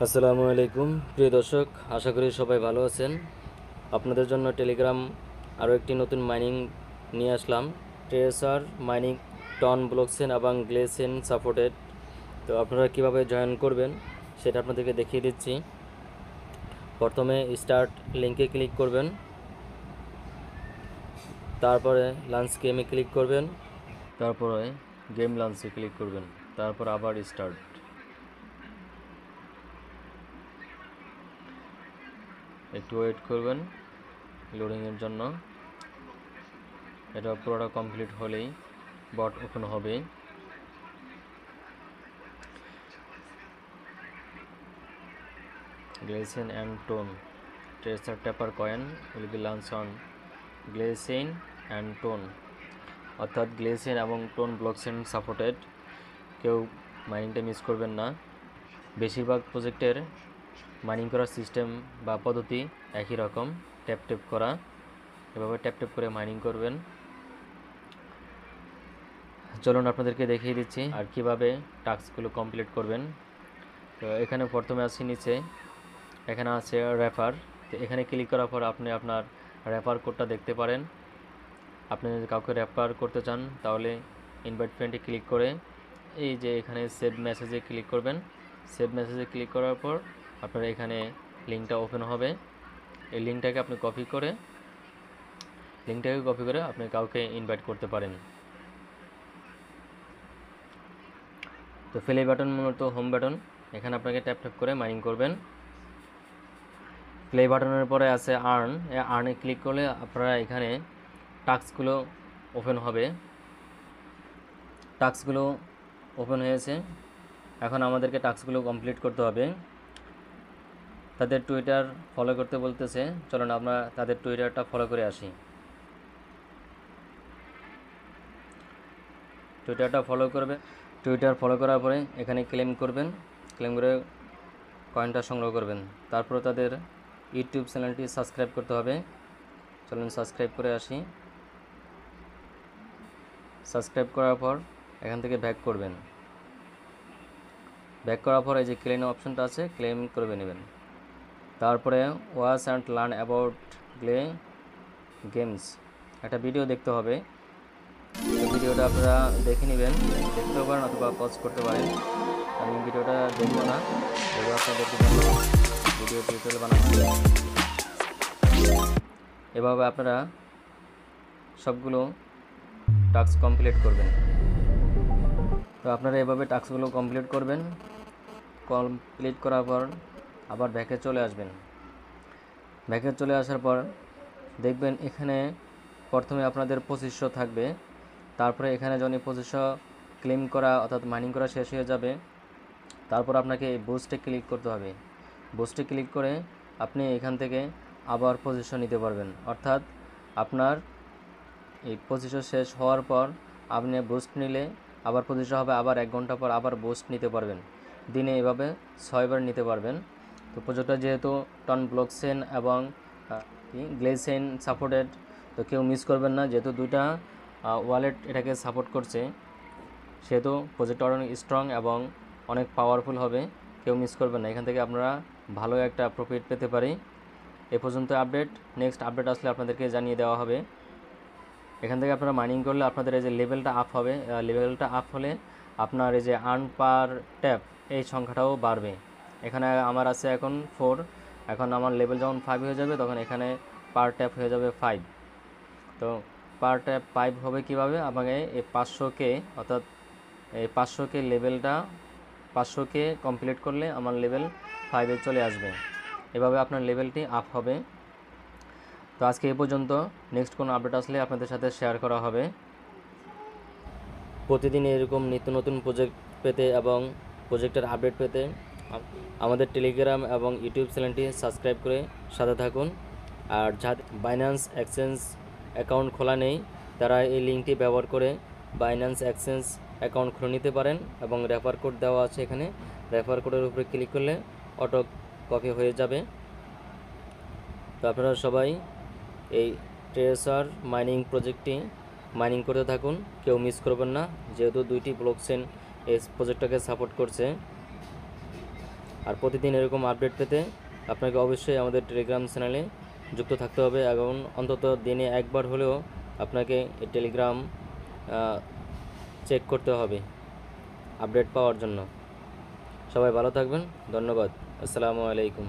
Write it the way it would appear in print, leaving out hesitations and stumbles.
আসসালামু আলাইকুম প্রিয় দর্শক, আশা করি সবাই ভালো আছেন। আপনাদের জন্য টেলিগ্রাম আরও একটি নতুন মাইনিং নিয়ে আসলাম। ট্রেসার মাইনিং টন ব্লকচেন এবং গ্লেসেন সাপোর্টেড। তো আপনারা কিভাবে জয়েন করবেন সেটা আপনাদেরকে দেখিয়ে দিচ্ছি। প্রথমে স্টার্ট লিঙ্কে ক্লিক করবেন, তারপরে লঞ্চ গেমে ক্লিক করবেন, তারপরে গেম লঞ্চে ক্লিক করবেন, তারপর আবার স্টার্ট। একটু ওয়েট করবেন লোডিংয়ের জন্য। এটা পুরোটা কমপ্লিট হলেই বট ওপেন হবে। গ্লেসেন and tone tracer tapper coin will be launch on গ্লেসেন অ্যান্ড টোন, অর্থাৎ গ্লেসেন এবং টোন ব্লকচেন সাপোর্টেড। কেউ মাইনিংটা মিস করবেন না। বেশিরভাগ প্রজেক্টের মাইনিং করার সিস্টেম বা পদ্ধতি একই রকম, ট্যাপ ট্যাপ করা। এভাবে ট্যাপ ট্যাপ করে মাইনিং করবেন। চলুন আপনাদেরকে দেখিয়ে দিচ্ছি আর কিভাবে টাস্কগুলো কমপ্লিট করবেন। তো এখানে প্রথমে আছে নিচে, এখানে আছে রেফার। তো এখানে ক্লিক করার পর আপনি আপনার রেফার কোডটা দেখতে পারেন। আপনি যদি কাউকে রেফার করতে চান তাহলে ইনভাইট ফ্রেন্ডে ক্লিক করে এই যে এখানে সেভ মেসেজে ক্লিক করবেন। সেভ মেসেজে ক্লিক করার পর আপনার এখানে লিঙ্কটা ওপেন হবে। এই লিঙ্কটাকে আপনি কপি করে আপনি কাউকে ইনভাইট করতে পারেন। তো প্লে বাটন মূলত হোম বাটন, এখানে আপনাকে ট্যাপ ট্যাপ করে মাইনিং করবেন। প্লে বাটনের পরে আছে আর্ন, আর্নে ক্লিক করলে আপনারা এখানে টাস্কগুলো ওপেন হবে। টাস্কগুলো ওপেন হয়েছে, এখন আমাদেরকে টাস্কগুলো কমপ্লিট করতে হবে। তাদের টুইটার ফলো করতে বলতেছে, চলুন আমরা তাদের টুইটারটা ফলো করে আসি। টুইটারটা ফলো করবে। টুইটার ফলো করার পরে এখানে ক্লেম করবেন, ক্লেম করে কয়েনটা সংগ্রহ করবেন। তারপর তাদের ইউটিউব চ্যানেলটি সাবস্ক্রাইব করতে হবে। চলুন সাবস্ক্রাইব করে আসি। সাবস্ক্রাইব করার পর এখান থেকে ব্যাক করবেন। ব্যাক করার পর এই যে ক্লেম অপশনটা আছে, ক্লেম করে নেবেন। তারপরে ওয়াচ অ্যান্ড লার্ন অ্যাবাউট গ্লে গেমস একটা ভিডিও দেখতে হবে। তো ভিডিওটা আপনারা দেখে নেবেন, দেখতেও পারেন অথবা পজ করতে পারেন। আমি ভিডিওটা দেখবো না, এবার আপনাদেরকে জন্য ভিডিও টিউটোরিয়াল বানাচ্ছি। এভাবে আপনারা সবগুলো টাস্ক কমপ্লিট করবেন। তো আপনারা এভাবে টাস্কগুলো কমপ্লিট করবেন। কমপ্লিট করার পর আবার ব্যাকে চলে আসবেন। ব্যাকে চলে আসার পর দেখবেন এখানে প্রথমে আপনাদের 2500 থাকবে। তারপরে এখানে যখন 2500 ক্লেম করা অর্থাৎ মাইনিং করা শেষ হয়ে যাবে, তারপর আপনাকে এই বুস্টে ক্লিক করতে হবে। বুস্টে ক্লিক করে আপনি এখান থেকে আবার 2500 নিতে পারবেন। অর্থাৎ আপনার এই 2500 শেষ হওয়ার পর আপনি বুস্ট নিলে আবার 2500 হবে, আবার 1 ঘন্টা পর আবার বুস্ট নিতে পারবেন। দিনে এভাবে 6 বার নিতে পারবেন। তো প্রজেক্টটা যেহেতু টন ব্লকচেন এবং গ্লেসেন সাপোর্টেড, তো কেউ মিস করবেন না। যেহেতু দুইটা ওয়ালেট এটাকে সাপোর্ট করছে, সেহেতু প্রজেক্টটা অনেক স্ট্রং এবং অনেক পাওয়ারফুল হবে। কেউ মিস করবেন না, এখান থেকে আপনারা ভালো একটা প্রফিট পেতে পারি। এ পর্যন্ত আপডেট, নেক্সট আপডেট আসলে আপনাদেরকে জানিয়ে দেওয়া হবে। এখান থেকে আপনারা মাইনিং করলে আপনাদের এই যে লেভেলটা আপ হবে, লেভেলটা আপ হলে আপনার এই যে আর্ন পার ট্যাপ এই সংখ্যাটাও বাড়বে। এখানে আমার আছে এখন 4, এখন আমার লেভেল যখন 5 হয়ে যাবে তখন এখানে পার ট্যাপ হয়ে যাবে 5। তো পার ট্যাপ 5 হবে কীভাবে, আমাকে এই 500K অর্থাৎ এই 500K লেভেলটা 500K কমপ্লিট করলে আমার লেভেল 5-এ চলে আসবে। এভাবে আপনার লেভেলটি আপ হবে। তো আজকে এই পর্যন্ত, নেক্সট কোনো আপডেট আসলে আপনাদের সাথে শেয়ার করা হবে। প্রতিদিন এরকম নিত্য নতুন প্রজেক্ট পেতে এবং প্রজেক্টের আপডেট পেতে আমাদের টেলিগ্রাম এবং ইউটিউব চ্যানেলটি সাবস্ক্রাইব করে সাথে থাকুন। আর যাদের বাইন্যান্স এক্সচেঞ্জ অ্যাকাউন্ট খোলা নেই, তারা এই লিঙ্কটি ব্যবহার করে বাইন্যান্স এক্সচেঞ্জ অ্যাকাউন্ট খুলে নিতে পারেন এবং রেফার কোড দেওয়া আছে এখানে। রেফার কোডের উপরে ক্লিক করলে অটো কপি হয়ে যাবে। তো আপনারা সবাই এই ট্রেসার মাইনিং প্রজেক্টটি মাইনিং করতে থাকুন, কেউ মিস করবেন না। যেহেতু দুইটি ব্লকচেন এই প্রজেক্টটাকে সাপোর্ট করছে। আর প্রতিদিন এরকম আপডেট পেতে আপনাকে অবশ্যই আমাদের টেলিগ্রাম চ্যানেলে যুক্ত থাকতে হবে এবং অন্তত দিনে একবার হলেও আপনাকে এই টেলিগ্রাম চেক করতে হবে আপডেট পাওয়ার জন্য। সবাই ভালো থাকবেন, ধন্যবাদ, আসসালামু আলাইকুম।